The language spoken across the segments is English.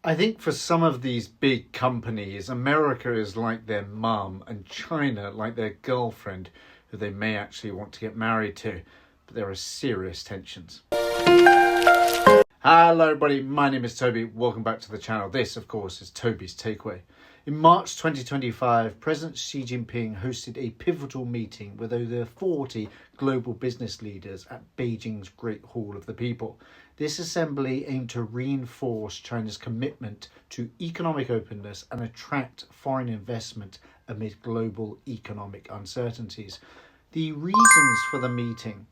I think for some of these big companies, America is like their mum and China like their girlfriend, who they may actually want to get married to, but there are serious tensions. Hello everybody, my name is Toby. Welcome back to the channel. This, of course, is Toby's Takeaway. In March 2025, President Xi Jinping hosted a pivotal meeting with over 40 global business leaders at Beijing's Great Hall of the People. This assembly aimed to reinforce China's commitment to economic openness and attract foreign investment amid global economic uncertainties. The reasons for the meeting: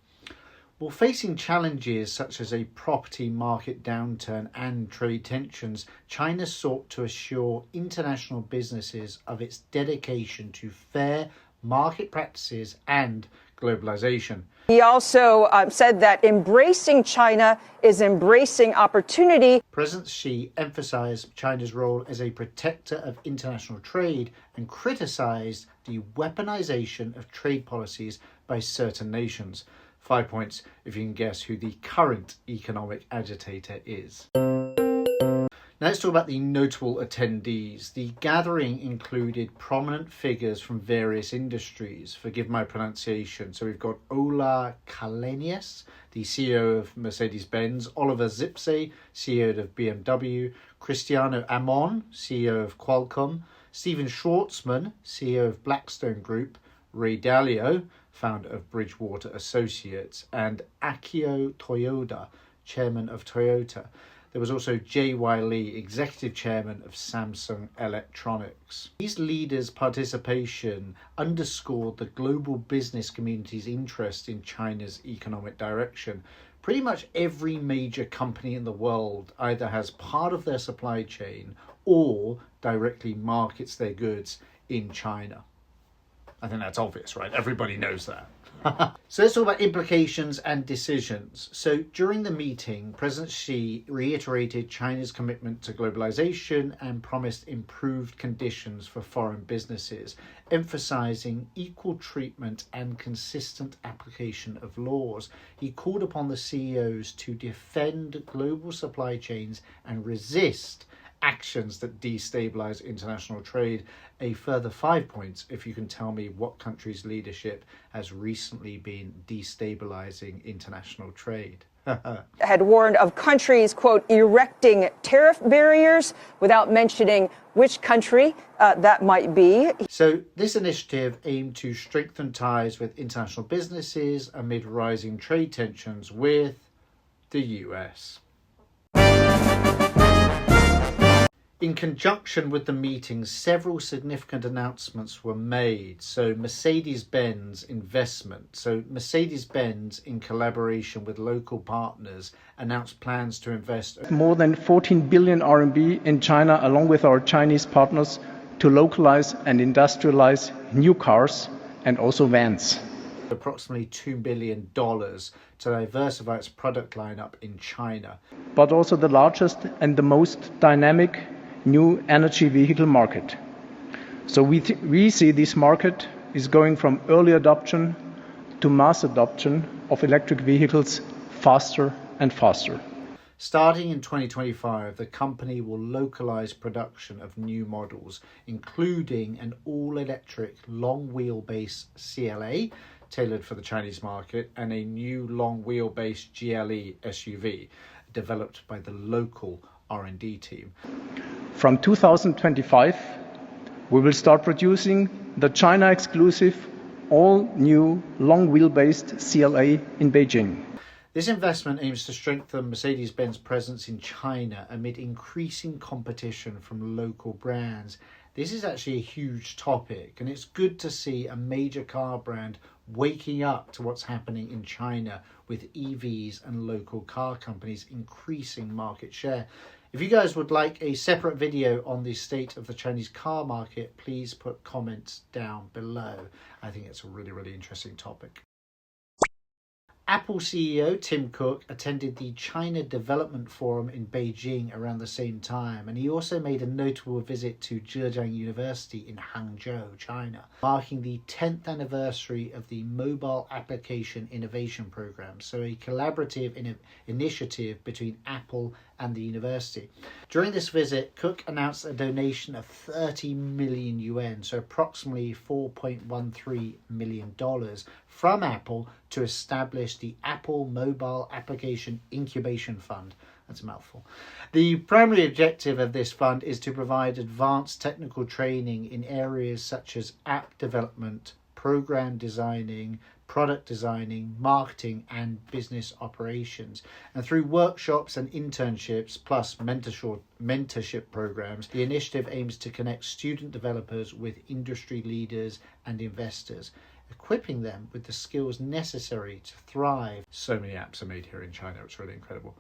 well, facing challenges such as a property market downturn and trade tensions, China sought to assure international businesses of its dedication to fair market practices and globalization. He also said that embracing China is embracing opportunity. President Xi emphasized China's role as a protector of international trade and criticized the weaponization of trade policies by certain nations. 5 points if you can guess who the current economic agitator is. Now let's talk about the notable attendees. The gathering included prominent figures from various industries. Forgive my pronunciation. So we've got Ola Kalenius, the CEO of Mercedes-Benz, Oliver Zipse, CEO of BMW, Cristiano Amon, CEO of Qualcomm, Stephen Schwartzman, CEO of Blackstone Group, Ray Dalio, founder of Bridgewater Associates, and Akio Toyoda, chairman of Toyota. There was also J.Y. Lee, executive chairman of Samsung Electronics. These leaders' participation underscored the global business community's interest in China's economic direction. Pretty much every major company in the world either has part of their supply chain or directly markets their goods in China. I think that's obvious, right? Everybody knows that. So let's talk about implications and decisions. So during the meeting, President Xi reiterated China's commitment to globalization and promised improved conditions for foreign businesses, emphasizing equal treatment and consistent application of laws. He called upon the CEOs to defend global supply chains and resist actions that destabilize international trade. A further 5 points if you can tell me what country's leadership has recently been destabilizing international trade. Had warned of countries, quote, erecting tariff barriers without mentioning which country that might be. So this initiative aimed to strengthen ties with international businesses amid rising trade tensions with the US. In conjunction with the meeting, several significant announcements were made. So Mercedes-Benz investment. So Mercedes-Benz, in collaboration with local partners, announced plans to invest more than 14 billion RMB in China, along with our Chinese partners, to localize and industrialize new cars and also vans. Approximately $2 billion to diversify its product lineup in China. But also the largest and the most dynamic new energy vehicle market. So we see this market is going from early adoption to mass adoption of electric vehicles faster and faster. Starting in 2025, the company will localize production of new models, including an all-electric long-wheelbase CLA, tailored for the Chinese market, and a new long-wheelbase GLE SUV, developed by the local R&D team. From 2025, we will start producing the China-exclusive, all-new long-wheelbase CLA in Beijing. This investment aims to strengthen Mercedes-Benz presence in China amid increasing competition from local brands. This is actually a huge topic, and it's good to see a major car brand waking up to what's happening in China with EVs and local car companies increasing market share. If you guys would like a separate video on the state of the Chinese car market, please put comments down below. I think it's a really, really interesting topic. Apple CEO Tim Cook attended the China Development Forum in Beijing around the same time, and he also made a notable visit to Zhejiang University in Hangzhou, China, marking the 10th anniversary of the Mobile Application Innovation Program, so a collaborative initiative between Apple and the university. During this visit, Cook announced a donation of 30 million yuan, so approximately $4.13 million, from Apple to establish the Apple Mobile Application Incubation Fund. That's a mouthful. The primary objective of this fund is to provide advanced technical training in areas such as app development, program designing, product designing, marketing, and business operations. And through workshops and internships, plus mentorship programs, the initiative aims to connect student developers with industry leaders and investors, equipping them with the skills necessary to thrive. So many apps are made here in China. It's really incredible.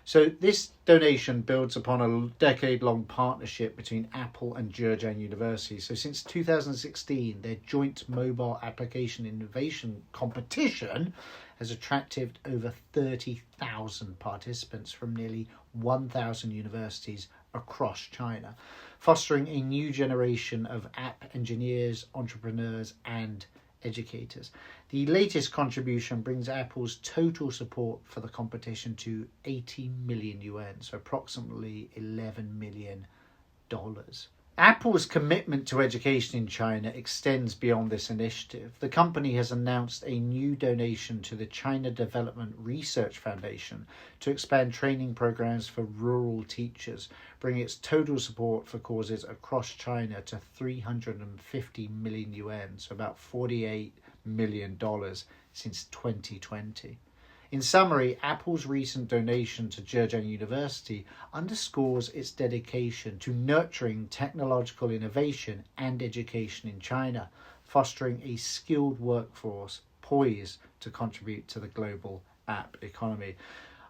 So this donation builds upon a decade-long partnership between Apple and Zhejiang University. So since 2016, their joint mobile application innovation competition has attracted over 30,000 participants from nearly 1,000 universities across China, fostering a new generation of app engineers, entrepreneurs, and educators. The latest contribution brings Apple's total support for the competition to 80 million yuan, so approximately $11 million. Apple's commitment to education in China extends beyond this initiative. The company has announced a new donation to the China Development Research Foundation to expand training programs for rural teachers, bringing its total support for causes across China to 350 million yuan, so about $48 million since 2020. In summary, Apple's recent donation to Zhejiang University underscores its dedication to nurturing technological innovation and education in China, fostering a skilled workforce poised to contribute to the global app economy.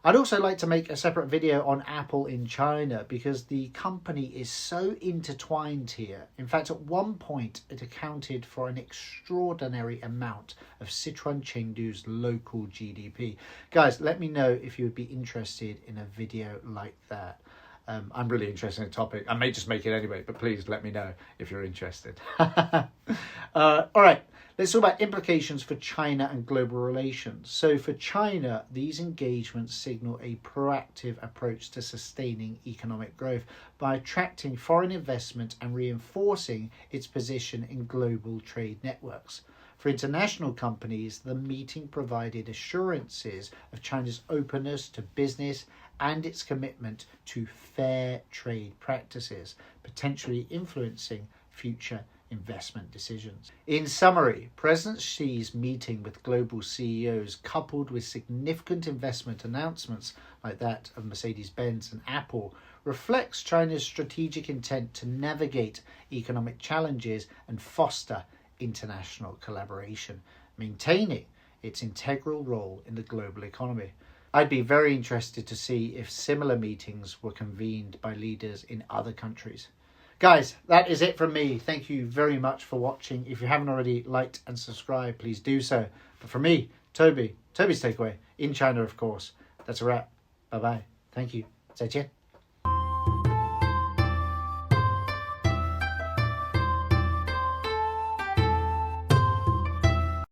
I'd also like to make a separate video on Apple in China because the company is so intertwined here. In fact, at one point, it accounted for an extraordinary amount of Sichuan Chengdu's local GDP. Guys, let me know if you would be interested in a video like that. I'm really interested in the topic. I may just make it anyway, but please let me know if you're interested. All right, let's talk about implications for China and global relations. So for China, these engagements signal a proactive approach to sustaining economic growth by attracting foreign investment and reinforcing its position in global trade networks. For international companies, the meeting provided assurances of China's openness to business and its commitment to fair trade practices, potentially influencing future investment decisions. In summary, President Xi's meeting with global CEOs, coupled with significant investment announcements like that of Mercedes-Benz and Apple, reflects China's strategic intent to navigate economic challenges and foster international collaboration, maintaining its integral role in the global economy. I'd be very interested to see if similar meetings were convened by leaders in other countries. Guys, that is it from me. Thank you very much for watching. If you haven't already liked and subscribed, please do so. But for me, Toby's Takeaway, in China, of course, that's a wrap. Bye-bye. Thank you. 再见.